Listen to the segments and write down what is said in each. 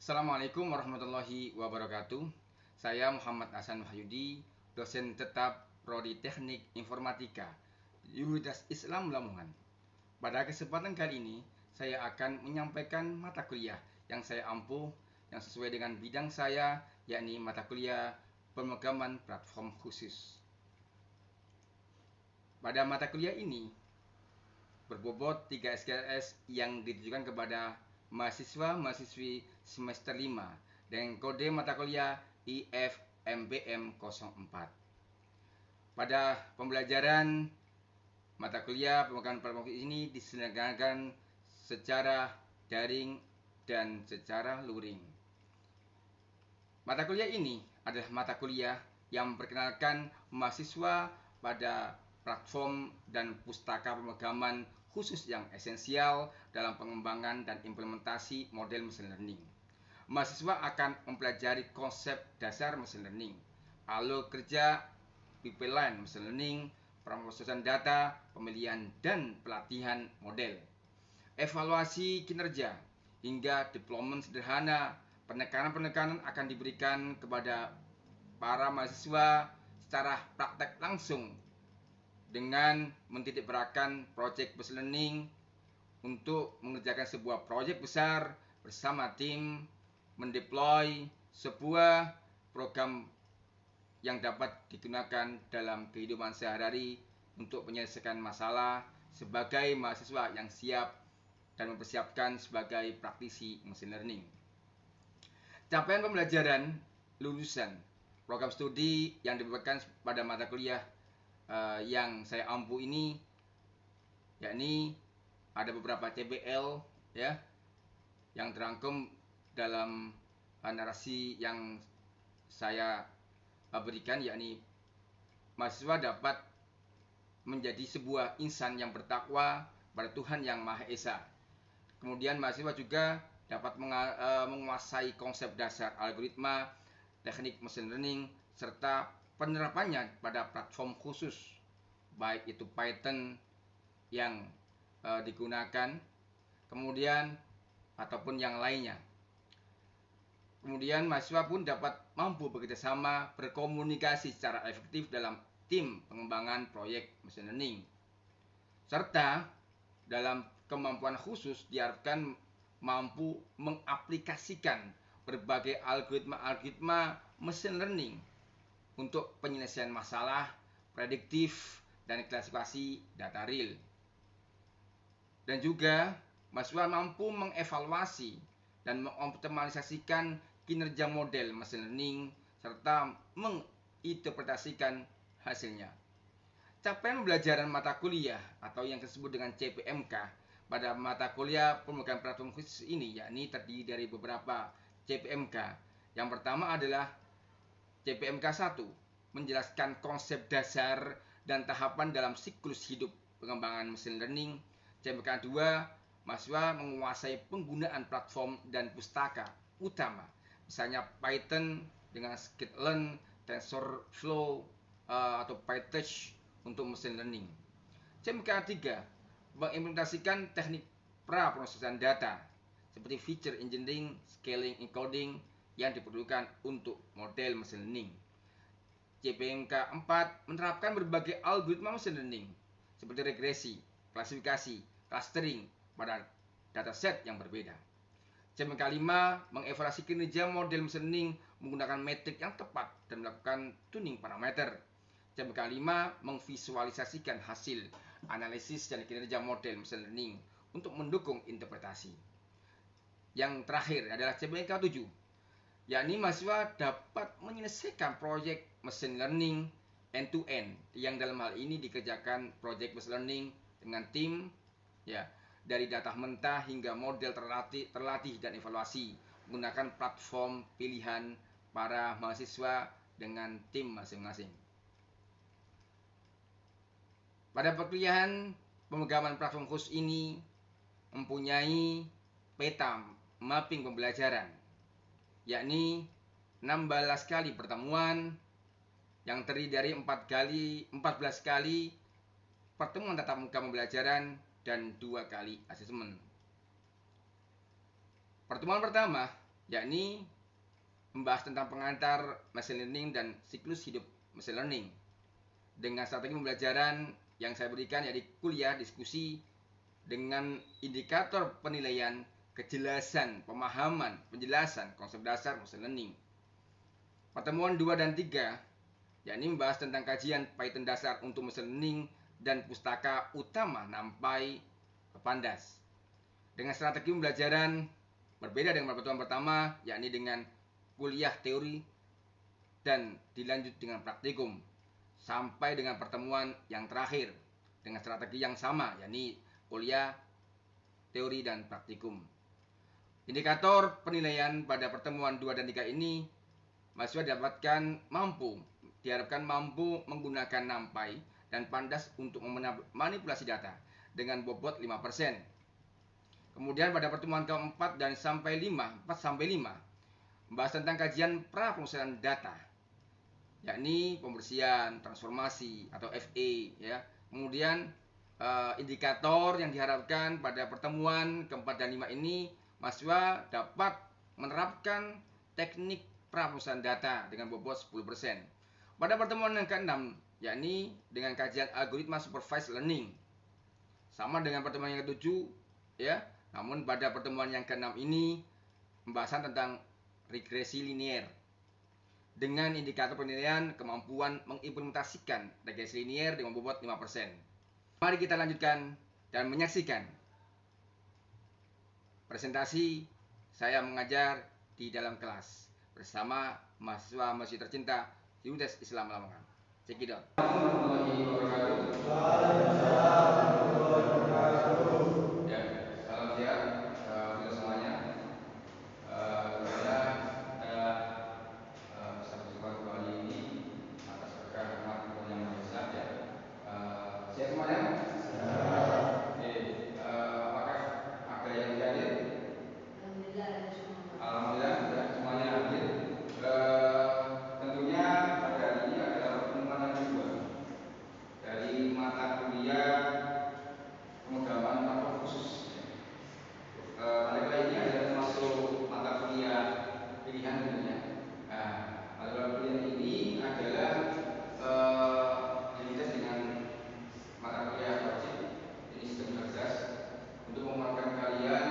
Assalamualaikum warahmatullahi wabarakatuh. Saya Muhammad Hasan Wahyudi, dosen tetap Prodi Teknik Informatika, Universitas Islam Lamongan. Pada kesempatan kali ini, saya akan menyampaikan mata kuliah yang saya ampuh yang sesuai dengan bidang saya, yakni mata kuliah pemrograman platform khusus. Pada mata kuliah ini, berbobot 3 SKS yang ditujukan kepada mahasiswa-mahasiswi semester 5 dengan kode mata kuliah IFMBM 04. Pada pembelajaran mata kuliah pemrograman platform ini diselenggarakan secara daring dan secara luring. Mata kuliah ini adalah mata kuliah yang memperkenalkan mahasiswa pada platform dan pustaka pemrograman khusus yang esensial dalam pengembangan dan implementasi model machine learning. Mahasiswa akan mempelajari konsep dasar machine learning, alur kerja pipeline machine learning, pemrosesan data, pemilihan dan pelatihan model, evaluasi kinerja, hingga deployment sederhana. Penekanan-penekanan akan diberikan kepada para mahasiswa secara praktek langsung dengan mentitikberatkan project machine learning untuk mengerjakan sebuah proyek besar bersama tim, mendeploy sebuah program yang dapat digunakan dalam kehidupan sehari-hari untuk menyelesaikan masalah sebagai mahasiswa yang siap dan mempersiapkan sebagai praktisi machine learning. Capaian pembelajaran lulusan program studi yang diberikan pada mata kuliah yang saya ampu ini, yakni ada beberapa CBL ya yang terangkum dalam narasi yang saya berikan, yakni mahasiswa dapat menjadi sebuah insan yang bertakwa pada Tuhan Yang Maha Esa. Kemudian mahasiswa juga dapat menguasai konsep dasar algoritma, teknik machine learning, serta penerapannya pada platform khusus, baik itu Python yang digunakan, kemudian ataupun yang lainnya. Kemudian mahasiswa pun dapat mampu bekerjasama, berkomunikasi secara efektif dalam tim pengembangan proyek machine learning. Serta dalam kemampuan khusus diharapkan mampu mengaplikasikan berbagai algoritma machine learning untuk penyelesaian masalah, prediktif, dan klasifikasi data real. Dan juga mahasiswa mampu mengevaluasi dan mengoptimalisasikan kinerja model machine learning serta menginterpretasikan hasilnya. Capaian pembelajaran mata kuliah atau yang disebut dengan CPMK pada mata kuliah pemrograman platform khusus ini, yakni terdiri dari beberapa CPMK. Yang pertama adalah CPMK 1, menjelaskan konsep dasar dan tahapan dalam siklus hidup pengembangan machine learning. CPMK 2, mahasiswa menguasai penggunaan platform dan pustaka utama, misalnya Python dengan scikit-learn, TensorFlow atau PyTorch untuk machine learning. CPMK 3, mengimplementasikan teknik praprosesan data seperti feature engineering, scaling, encoding yang diperlukan untuk model machine learning. CPMK 4, menerapkan berbagai algoritma machine learning seperti regresi, klasifikasi, clustering pada dataset yang berbeda. CPMK 5, mengevaluasi kinerja model machine learning menggunakan metrik yang tepat dan melakukan tuning parameter. CPMK 5, memvisualisasikan hasil analisis dan kinerja model machine learning untuk mendukung interpretasi. Yang terakhir adalah CPMK 7, yakni mahasiswa dapat menyelesaikan proyek machine learning end-to-end, yang dalam hal ini dikerjakan proyek machine learning dengan tim ya, dari data mentah hingga model terlatih dan evaluasi menggunakan platform pilihan para mahasiswa dengan tim masing-masing. Pada perkuliahan pemrograman platform khusus ini mempunyai peta mapping pembelajaran, yakni 16 kali pertemuan yang terdiri dari 14 kali pertemuan tatap muka pembelajaran dan 2 kali asesmen. Pertemuan pertama yakni membahas tentang pengantar machine learning dan siklus hidup machine learning. Dengan strategi pembelajaran yang saya berikan yaitu kuliah diskusi dengan indikator penilaian, kejelasan, pemahaman, penjelasan konsep dasar machine learning. Pertemuan 2 dan 3 yakni membahas tentang kajian Python dasar untuk machine learning dan pustaka utama NumPy Pandas. Dengan strategi pembelajaran berbeda dengan pertemuan pertama, yakni dengan kuliah teori dan dilanjut dengan praktikum, sampai dengan pertemuan yang terakhir dengan strategi yang sama, yakni kuliah teori dan praktikum. Indikator penilaian pada pertemuan 2 dan 3 ini mahasiswa diharapkan mampu menggunakan NumPy dan Pandas untuk memanipulasi data dengan bobot 5%. Kemudian pada pertemuan keempat dan 4 sampai 5 membahas tentang kajian pra-promosian data, yakni pembersihan, transformasi atau FA ya. Kemudian indikator yang diharapkan pada pertemuan keempat dan 5 ini mahasiswa dapat menerapkan teknik pra-promosian data dengan bobot 10%. Pada pertemuan yang ke-6 yakni dengan kajian algoritma supervised learning. Sama dengan pertemuan yang ke-7 ya. Namun pada pertemuan yang ke-6 ini pembahasan tentang regresi linear dengan indikator penilaian kemampuan mengimplementasikan regresi linear dengan bobot 5%. Mari kita lanjutkan dan menyaksikan presentasi saya mengajar di dalam kelas bersama mahasiswa-mahasiswi tercinta Universitas Islam Lamongan. Cekidot. Assalamualaikum warahmatullahi wabarakatuh. Ya, salam sehat kita semuanya. Alhamdulillah kita bisa berjumpa kembali ini atas berkah rahmat Tuhan Yang Maha Esa ya. Sehat semuanya? Sehat. Oke, apakah ada yang tidak hadir? Alhamdulillah ada semua. Alhamdulillah sudah semuanya hadir. Tentunya pada hari ini adalah pertemuan yang kedua dari mata kuliah pemrograman platform khusus. Mata kuliah ini adalah termasuk mata kuliah pilihan tentunya. Nah, mata kuliah ini adalah dilintas dengan mata kuliah wajib ini sistem cerdas untuk memudahkan kalian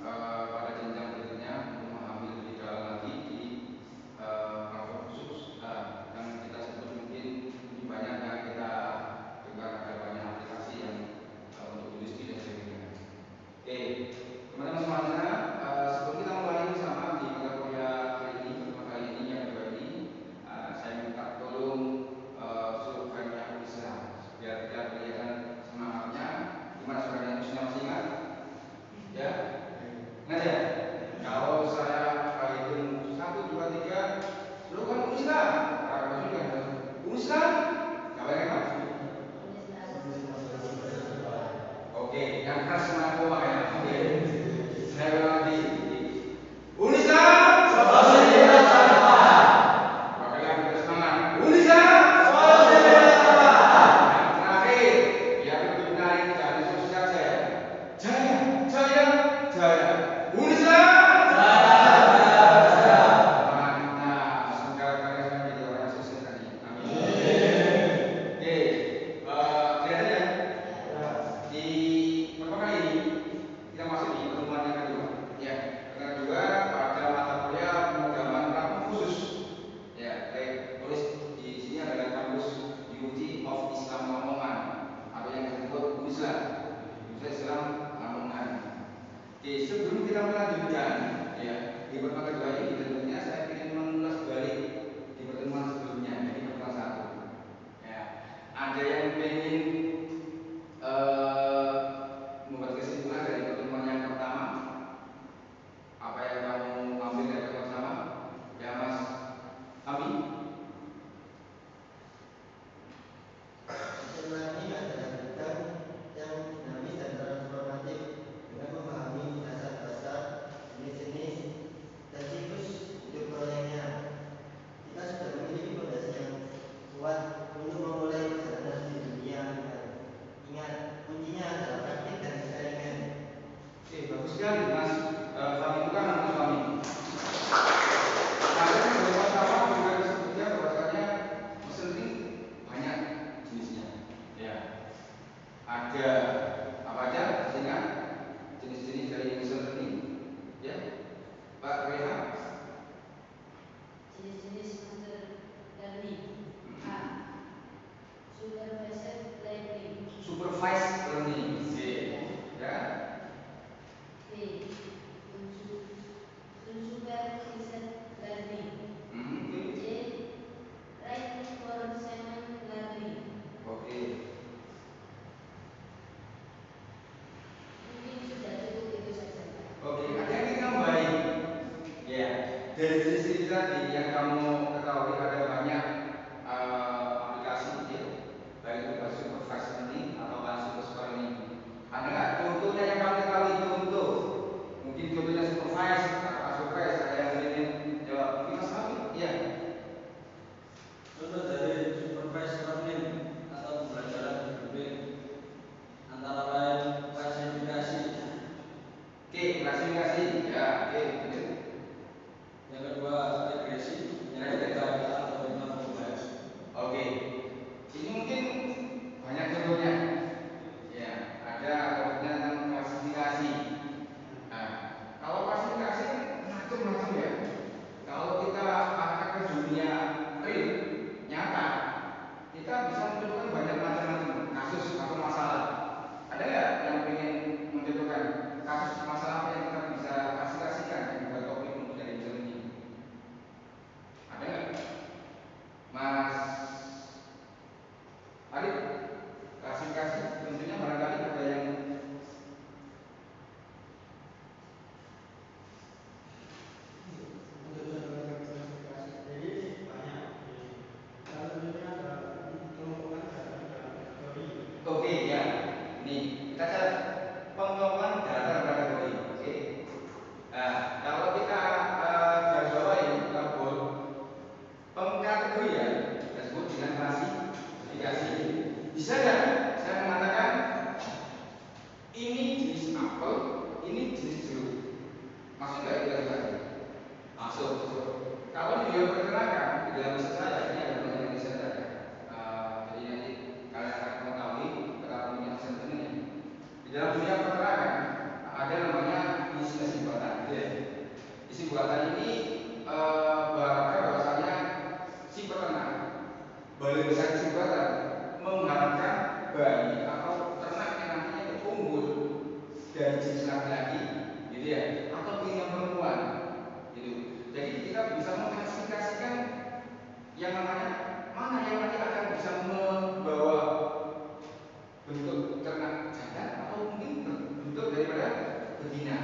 pada jenjang berikutnya untuk memahami lebih dalam lagi di platform khusus yang kita sebut mungkin lebih banyak yang kita dengar ada banyak aplikasi yang untuk industri dan sebagainya. Oke, teman-teman semuanya, sebelum kita mulai bersama di mata kuliah kali ini, pertemuan kali ini yang kedua ini, saya minta tolong slogannya Unisra biar kita kelihatan semangatnya. Gimana slogannya Unisra, masih ingat? Ya? Ingat ya? Kalau saya hitung 1, 2, 3, slogan Unisra. Orang masuk kan Unisra. Siapa yang hebat? Oke, yang keras semuanya kompak ya. Oke. Saya ulang lagi. Unisra. Sekali lagi kita semangat. Unisra. Yang terakhir, biar lebih menarik dan sukses saja ya. Jaya, jaya, jaya. Unisra. Mantap. Semoga kalian semua jadi orang yang sukses nanti. Amin. Oke, kelihatan ya? Di pertemuan kali ini jenis apel, ini jenis jeruk. Masuk nggak itu tadi? Masuk. Kalau di dalam peternakan, di dalam riset saya, ini ada penelitian riset saya. Jadi nanti kalian akan mengetahui betapa pentingnya kesenjangan ya. Di dalam dunia peternakan ada namanya inisiasi buatan. Ya. Isi buatan ini berharapkan bahwasanya si peternak, balai besar isi buatan mengharapkan bayi atau ternak yang nantinya itu unggul dari jenis laki-laki, gitu ya, atau yang perempuan, gitu. Jadi kita bisa mengklasifikasikan yang namanya mana yang nanti akan bisa membawa bentuk ternak jantan atau mungkin bentuk daripada betina.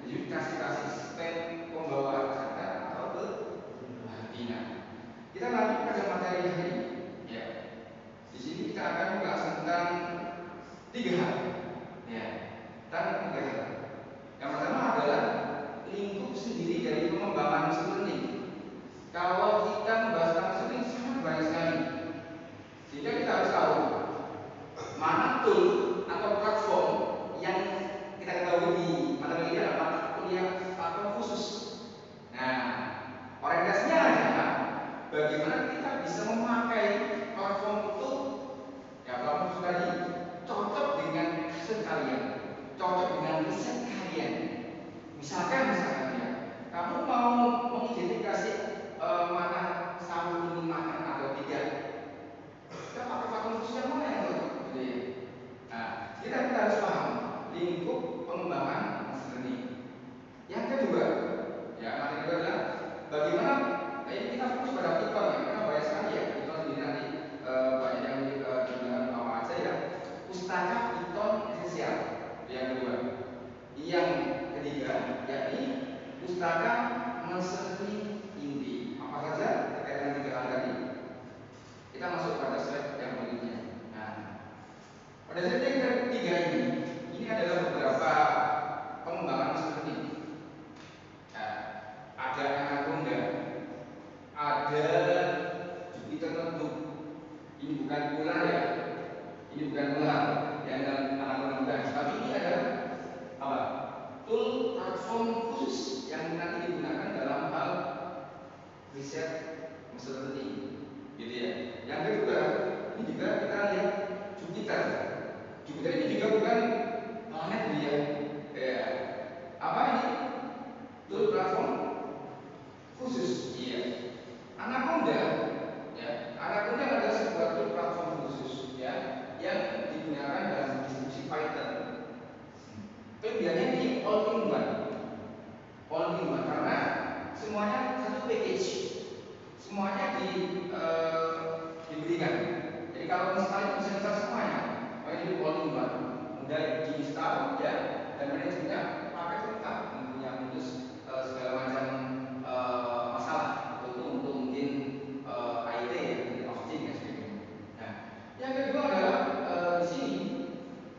Jadi kasih stem pembawa jantan atau betina. Kita lanjut pada materi hari ini. Ya. Di sini kita akan membahas tentang 3 hal. Ya. Tentang 3 hal. Yang pertama adalah lingkup sendiri dari pengembangan machine learning. Kalau kita membahas tentang machine learning sangat banyak sekali. Sehingga kita harus tahu mana tool atau platform yang kita ketahui di mata kuliah platform khusus. Nah, orientasinya adalah bagaimana kita bisa memakai platform itu, ya platform khusus tadi, cocok dengan riset kalian, cocok dengan riset kalian. Misalkan ya, kamu mau mengidentifikasi mana sawi ini makan atau tidak, kita pakai platform khusus yang mana yang cocok, gitu ya. Nah, kita harus paham lingkup pengembangan machine learning. Yang kedua, ya materi kedua adalah bagaimana kita fokus pada Python ya, karena banyak sekali ya Python sendiri nanti banyak yang digunakan apa aja ya. Pustaka Python esensial. Yang kedua. Yang ketiga, yakni pustaka machine inti. Apa saja terkait dengan 3 hal tadi? Kita masuk pada slide yang berikutnya. Nah, pada slide yang ketiga ini adalah beberapa pengembangan machine learning. Nah, ada Anaconda, ada Jupyter Notebook. Ini bukan ular ya, ini bukan ular yang dalam Anaconda bukan, tapi ini adalah apa? Tool platform khusus yang nanti digunakan dalam hal riset machine learning, gitu ya. Yang kedua, ini juga kita lihat Jupyter. Jupyter ini juga bukan planet dia. Ya. Apa ini? Tool platform khusus. Iya. Anaconda, ya. Anaconda adalah sebuah tool platform khusus, ya, yang digunakan dalam distribusi Python. Kelebihannya di all in one karena semuanya satu package, semuanya diberikan. Jadi kalau install bisa install semuanya, makanya jadi all in one, mudah diinstal ya, dan manajemennya pakai lengkap, mempunyai modus segala macam masalah untuk mungkin IT ya, mungkin hosting dan sebagainya. Nah, yang kedua adalah di sini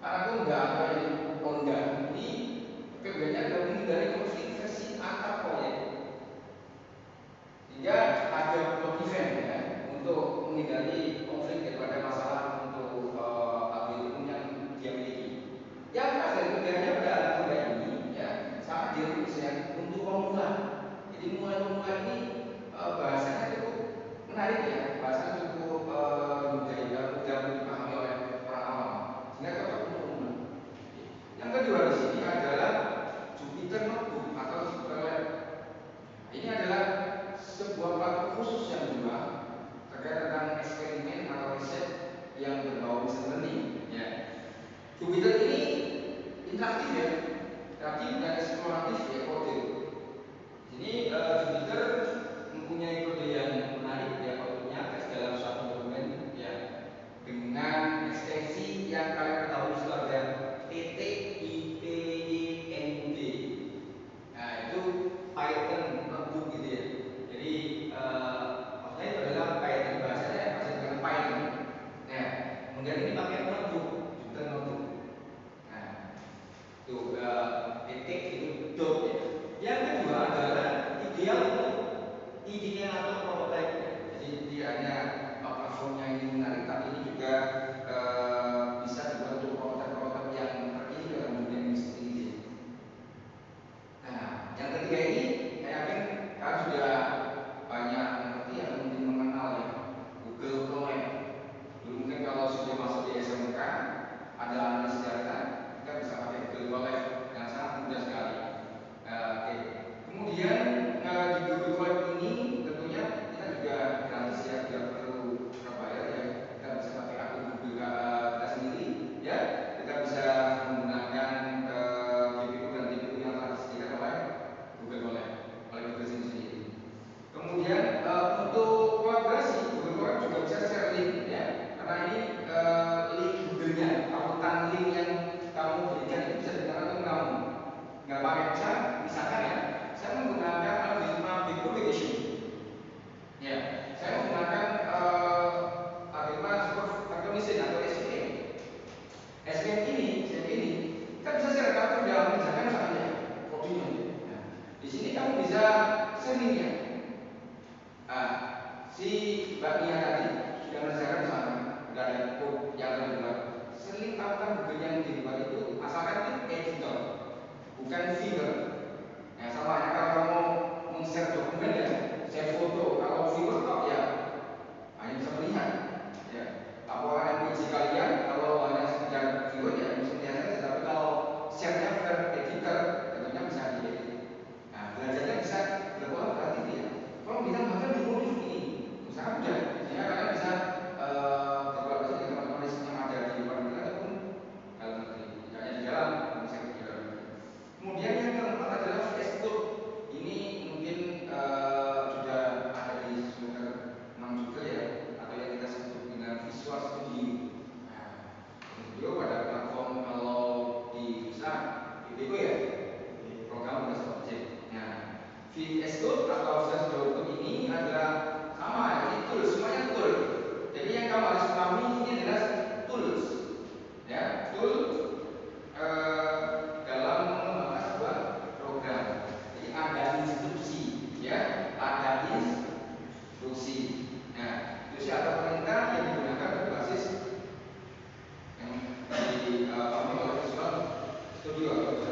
Anaconda atau yang Honda ini kegiatannya adalah menghindari konflik versi antar proyek. Hingga ada block event ya, untuk menghindari konflik daripada masalah untuk algoritma yang dia miliki. Yang terakhir kegiatannya pada Anaconda ini ya sangat dirilis ya untuk pemula. Jadi mulai pemula ini bahasanya cukup menarik ya, bahasanya cukup mudah dipahami oleh orang awam, sehingga cocok untuk pemula. Yang kedua di sini adalah Jupyter Notebook atau Jupyter Lab. Ini adalah sebuah platform khusus yang kedua terkait tentang eksperimen atau riset yang berbau machine learning. Ya. Jupyter ini interaktif ya, interaktif dan eksploratif ya kode. Ini Jupyter mempunyai kode yang menarik ya, kodenya teks dalam suatu dokumen ya, dengan ekstensi yang kalian ketahui itu ada TTIPYNUD. Nah itu Python notebook gitu ya. Jadi maksudnya itu adalah Python, bahasanya dengan Python. Nah kemudian ini pakai notebook, Jupyter notebook. Nah itu titik itu dot ya. Yang kedua adalah ideal untuk engineer atau prototype. Jadi tidak hanya platformnya ini menarik, tapi ini juga bisa dibuat untuk prototype yang terkini dalam dunia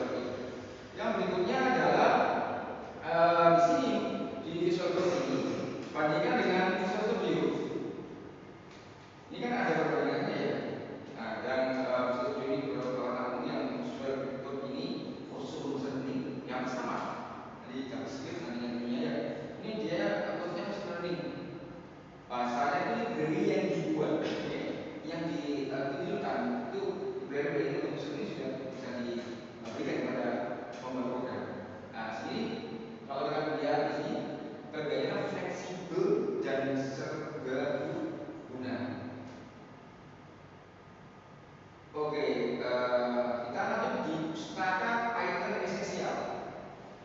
Studio. Yang berikutnya adalah di sini di Visual Code ini bandingkan dengan Visual Studio. Ini kan ada perbandingannya ya. Nah, yang Visual Studio ini berwarna ungu, yang Visual Code ini khusus untuk machine learning, ya hampir sama. Nanti JavaScript, nanti yang ininya ya. Ini dia code-nya machine learning. Bahasanya itu library yang dibuat, ya, yang dititilkan itu library untuk machine learning sudah bisa diberikan kepada pembuat program. Nah, sini kalau kita lihat di sini kerjanya fleksibel dan serbaguna. Oke, kita lanjut di pustaka Python esensial.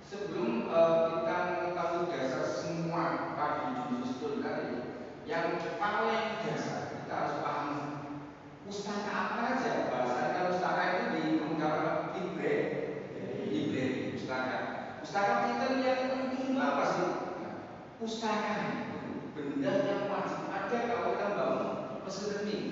Sebelum kita mengetahui dasar semua tadi di situ tadi, yang paling dasar kita harus paham pustaka apa aja. Bahasanya pustaka itu di permukaan apa? Library, pustaka. Pustaka Python yang penting itu apa sih? Nah, pustaka itu benda yang wajib ada kalau kita bangun machine learning.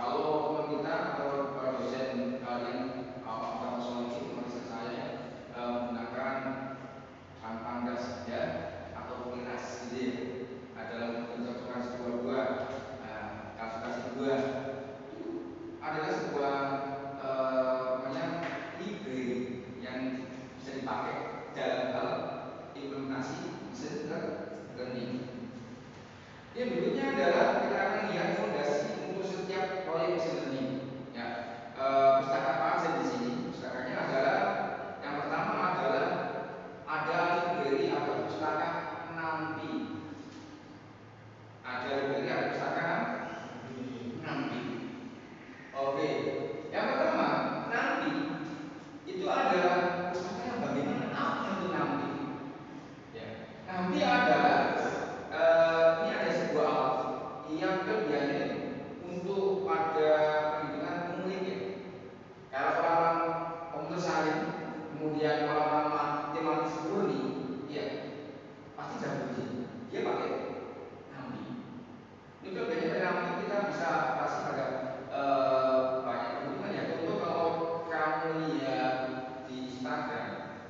Kalau teman kita atau dosen kalian Pak Sony, teman saya ya, menggunakan Pandas ya atau Keras gitu ya, adalah mencocokkan sebuah buah, kalkulasi buah itu adalah sebuah namanya library yang bisa dipakai dalam hal implementasi machine learning. Yang berikutnya adalah kita akan lihat fondasi untuk setiap proyek machine learning. Ya, pustaka apa aja di sini? Pustakanya adalah yang pertama adalah ada library atau pustaka NumPy. Ada library atau pustaka NumPy. Oke, yang pertama NumPy itu adalah pustaka yang bagaimana apa itu NumPy? Ya, NumPy adalah ini ada sebuah alat yang kelebihannya itu untuk pada perhitungan ngulik ya. Kalau orang-orang komputer science, kemudian orang-orang matematis murni, ya pasti jago di sini. Dia pakai NumPy. Ini kelebihannya pada NumPy kita bisa aplikasi pada banyak perhitungan ya. Contoh kalau kamu lihat di Instagram,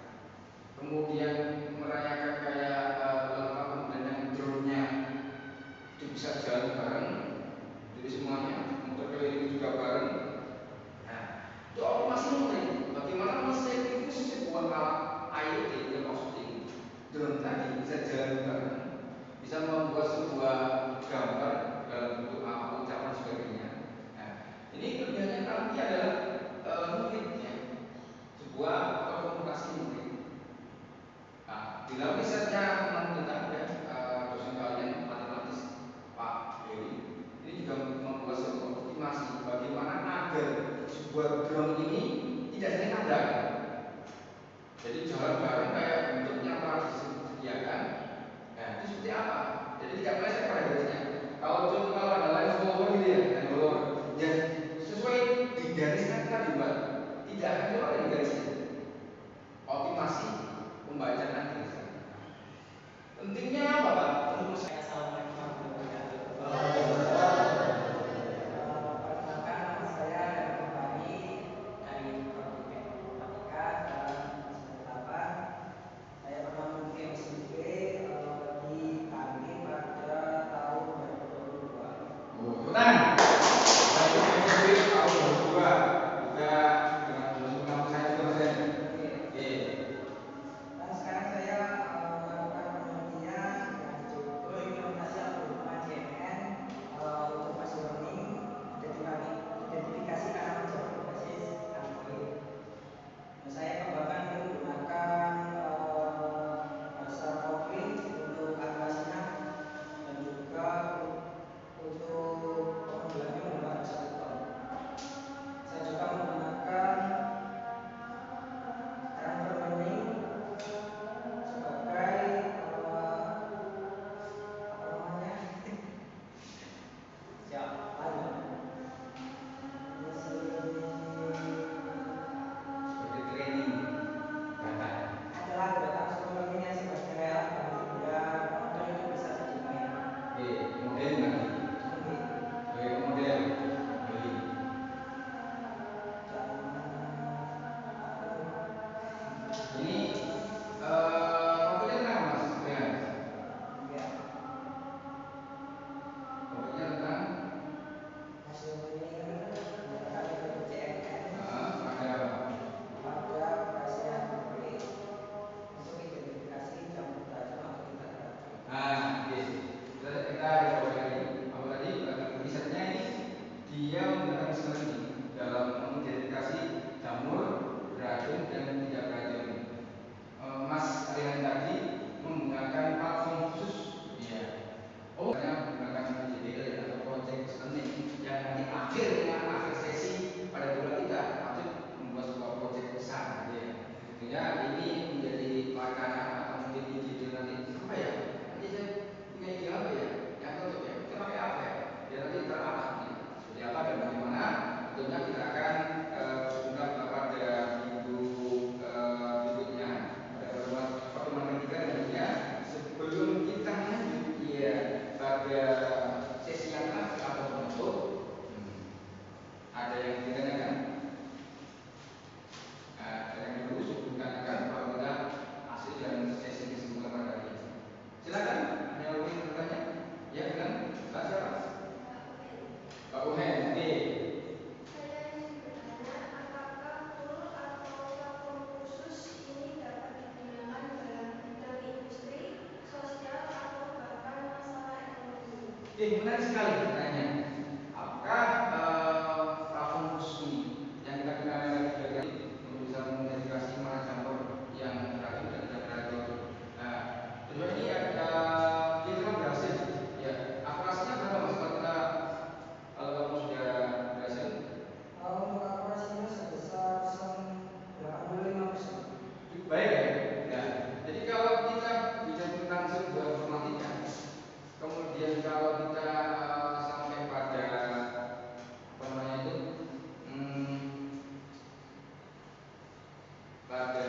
kemudian merayakan kayak kemudian yang drone-nya itu bisa jalan bareng, jadi semuanya motor keliling juga bareng. Nah, itu otomasi mungkin bagaimana mensertifikasi sebuah alat IoT yang maksudnya drone tadi bisa jalan bareng, bisa membuat sebuah gambar dalam bentuk apa ucapan sebagainya. Nah, ini kelebihannya nanti adalah muridnya sebuah atau komputasi murid. Nah, di dalam risetnya teman kita ya, dosen kalian matematis Pak Dewi ini juga membuat sebuah optimasi bagaimana agar sebuah drone ini tidak saling tabrakan. Jadi jalan bareng kayak bentuknya telah disediakan. Nah, itu seperti apa? Jadi tidak meleset pada garisnya. Kalau ada line follower gitu ya, line follower, ya sesuai di garisnya kita dibuat, tidak akan keluar dari garisnya. Optimasi pembacaan tulisan. Pentingnya apa, Pak? Untuk Assalamualaikum warahmatullahi wabarakatuh. Perkenalkan, nama saya David Fahmi dari Prodi Teknik Informatika kelas 9 semester 8. Menarik sekali pertanyaannya. Apakah platform khusus ini yang kita kenal lagi juga untuk bisa mengidentifikasi mana jamur yang beracun dan tidak beracun? Nah, sejauh ini kita berhasil. Ya, akurasinya berapa mas? Kalau kamu sudah berhasil? Untuk akurasinya sebesar 85%. Cukup baik ya. Nah, jadi kalau kita bicara tentang sebuah informatika, kemudian kalau kita sampai pada apa namanya itu, pada